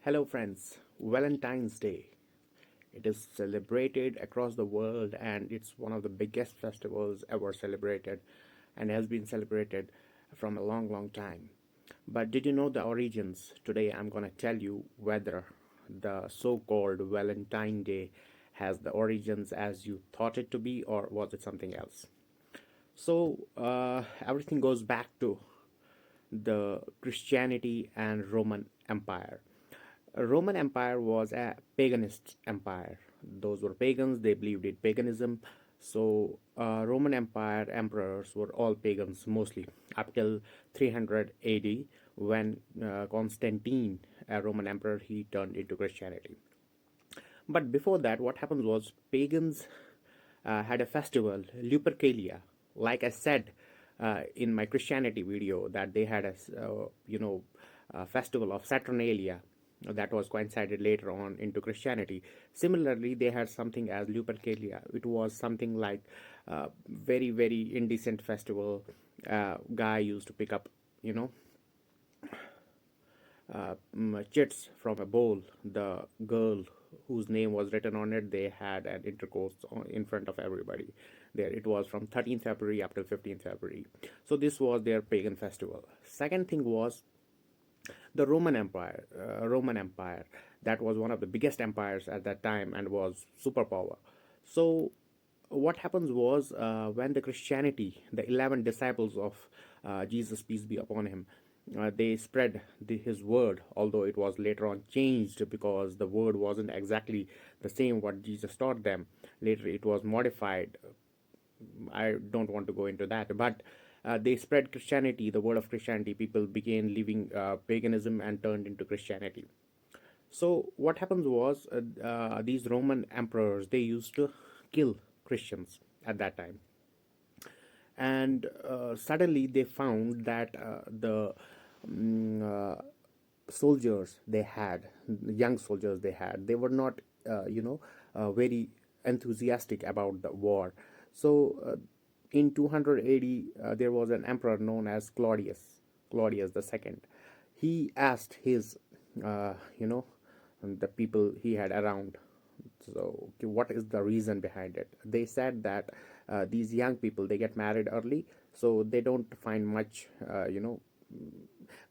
Hello, friends. Valentine's Day. It is celebrated across the world and it's one of the biggest festivals ever celebrated and has been celebrated from a long, long time. But did you know the origins? Today I'm going to tell you whether the so called Valentine Day has the origins as you thought it to be or was it something else. So, everything goes back to the Christianity and Roman Empire. Roman Empire was a paganist empire. Those were pagans, they believed in paganism. So, Roman Empire emperors were all pagans mostly up till 300 AD when Constantine, a Roman emperor, he turned into Christianity. But before that, what happens was pagans had a festival, Lupercalia. Like I said in my Christianity video, that they had a festival of Saturnalia that was coincided later on into Christianity. Similarly, they had something as Lupercalia. It was something like very very indecent festival. Guy used to pick up, you know, chits from a bowl. The girl whose name was written on it, they had an intercourse in front of everybody. There, it was from 13th February up to 15th February. So this was their pagan festival. Second thing was the Roman Empire. Roman Empire, that was one of the biggest empires at that time and was superpower. So what happens was when the Christianity, the 11 disciples of Jesus, peace be upon him, they spread his word, although it was later on changed because the word wasn't exactly the same what Jesus taught them. Later it was modified. I don't want to go into that, but they spread Christianity, the word of Christianity. People began living paganism and turned into Christianity. So what happens was these Roman emperors, they used to kill Christians at that time, and suddenly they found that the mm, uh, soldiers they had, the young soldiers they had, they were not very enthusiastic about the war. So in 280 there was an emperor known as Claudius the second. He asked his uh, you know the people he had around, so okay, what is the reason behind it? They said that these young people, they get married early, so they don't find much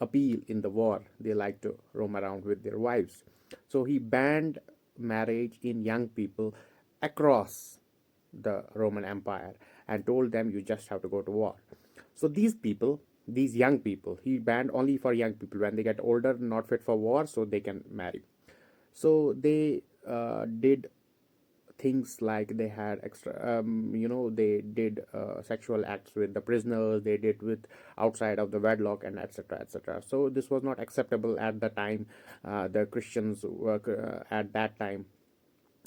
appeal in the war. They like to roam around with their wives. So he banned marriage in young people across the Roman Empire and told them you just have to go to war. So these people, these young people, he banned only for young people. When they get older, not fit for war, so they can marry. So they did things like they had extra, they did sexual acts with the prisoners, they did with outside of the wedlock, and etc etc. So this was not acceptable at the time. The Christians were at that time,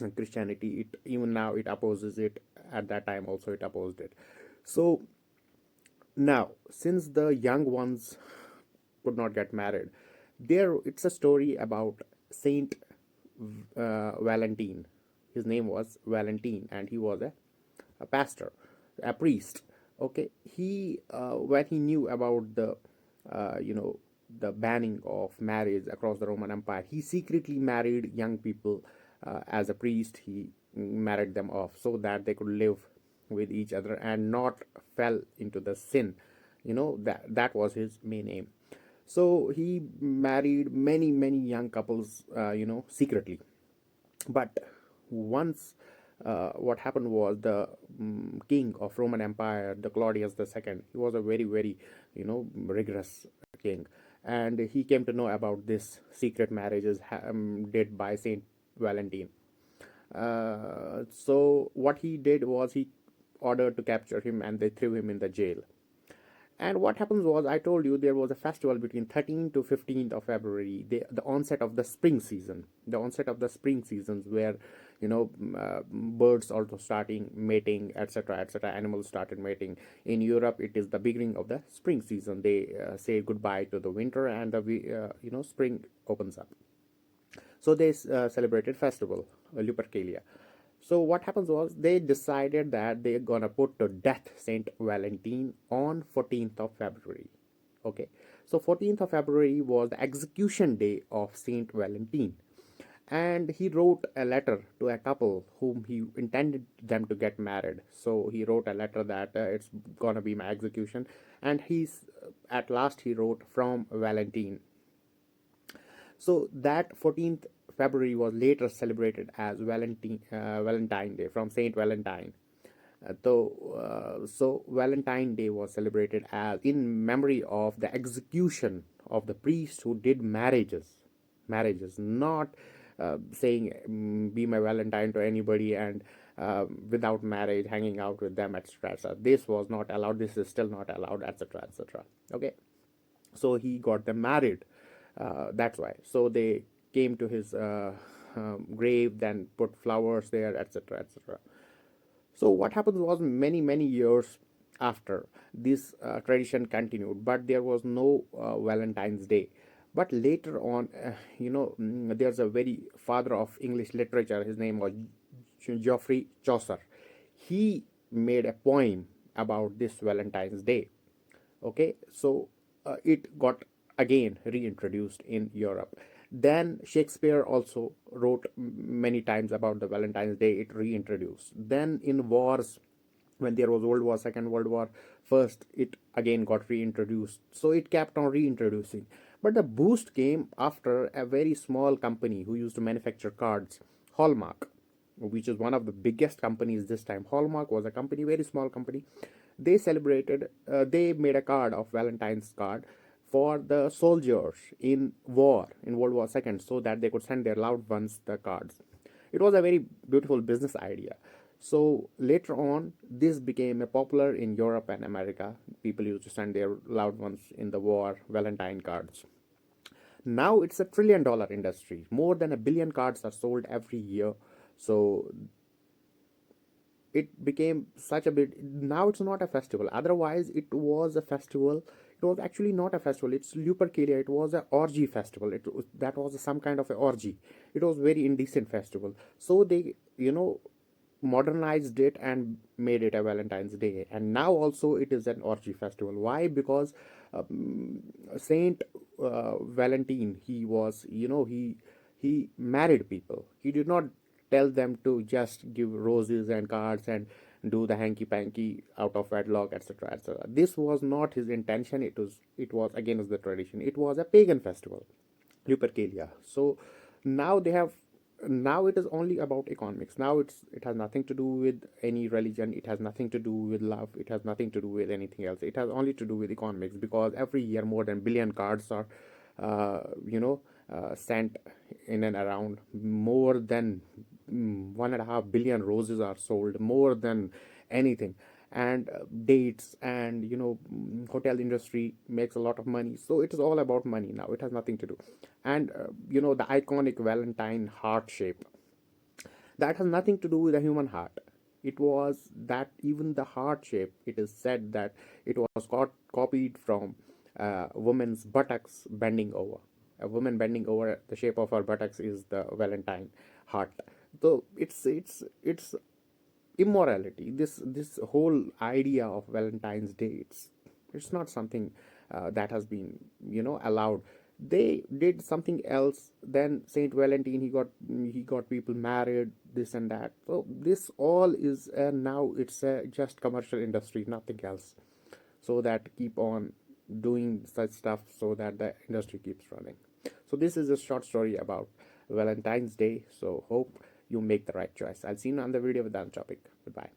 and Christianity, it even now it opposes it. At that time also it opposed it. So now, since the young ones could not get married, there it's a story about Saint Valentine. His name was Valentine, and he was a pastor, a priest. Okay, he when he knew about the the banning of marriage across the Roman Empire, he secretly married young people as a priest. He married them off so that they could live with each other and not fell into the sin. That was his main aim. So he married many many young couples, secretly. But once what happened was the king of Roman Empire, the Claudius the second, he was a very very rigorous king, and he came to know about this secret marriages did by Saint Valentine. So what he did was he ordered to capture him, and they threw him in the jail. And what happens was, I told you there was a festival between 13th to 15th of February, the onset of the spring season, the onset of the spring seasons, where birds also starting mating, etc., etc. Animals started mating. In Europe, it is the beginning of the spring season. They say goodbye to the winter, and the spring opens up. So they celebrated festival, Lupercalia. So what happens was they decided that they're gonna put to death Saint Valentine on 14th of February. Okay, So 14th of February was the execution day of Saint Valentine, and he wrote a letter to a couple whom he intended them to get married. So he wrote a letter that it's gonna be my execution, and he's at last he wrote from Valentine. So that 14th February was later celebrated as Valentine Day, from Saint Valentine. So Valentine Day was celebrated as in memory of the execution of the priest who did marriages, not saying be my Valentine to anybody and without marriage, hanging out with them, etc. etc. This was not allowed. This is still not allowed, etc. etc. Okay, so he got them married. That's why. So they came to his grave, then put flowers there, etc. etc. So what happened was many years after this tradition continued, but there was no Valentine's Day. But later on, there's a very father of English literature. His name was Geoffrey Chaucer. He made a poem about this Valentine's Day. Okay, so it got again reintroduced in Europe. Then Shakespeare also wrote many times about the Valentine's Day. It reintroduced. Then in wars, when there was World War, Second World War, first it again got reintroduced. So it kept on reintroducing. But the boost came after a very small company who used to manufacture cards, Hallmark, which is one of the biggest companies this time. Hallmark was a company, very small company. They celebrated, they made a card of Valentine's card for the soldiers in war, in World War II, so that they could send their loved ones the cards. It was a very beautiful business idea. So later on, this became a popular in Europe and America. People used to send their loved ones in the war Valentine cards. Now it's a $1 trillion industry. More than 1 billion cards are sold every year. So it became such a bit. Now it's not a festival. Otherwise it was a festival. It was actually not a festival. It's Lupercalia. It was a orgy festival. That was some kind of a orgy. It was very indecent festival. So they modernized it and made it a Valentine's Day. And now also it is an orgy festival. Why? Because Saint Valentine, he was, he married people. He did not tell them to just give roses and cards and do the hanky panky out of wedlock, etc. etc. This was not his intention. It was against the tradition. It was a pagan festival, Lupercalia. So now they have, now it is only about economics. Now it has nothing to do with any religion. It has nothing to do with love. It has nothing to do with anything else. It has only to do with economics, because every year more than 1 billion cards are sent in and around. More than 1.5 billion roses are sold, more than anything. And dates and hotel industry makes a lot of money. So it is all about money now. It has nothing to do. And the iconic Valentine heart shape, that has nothing to do with the human heart. It was that even the heart shape, it is said that it was copied from a woman's buttocks bending over. A woman bending over, the shape of her buttocks is the Valentine heart. So it's immorality. This whole idea of Valentine's Day, it's not something that has been allowed. They did something else. Then Saint Valentine, he got people married, this and that. So this all is now it's just commercial industry, nothing else. So that keep on doing such stuff so that the industry keeps running. So this is a short story about Valentine's Day. So hope you make the right choice. I'll see you on the video with that topic. Goodbye.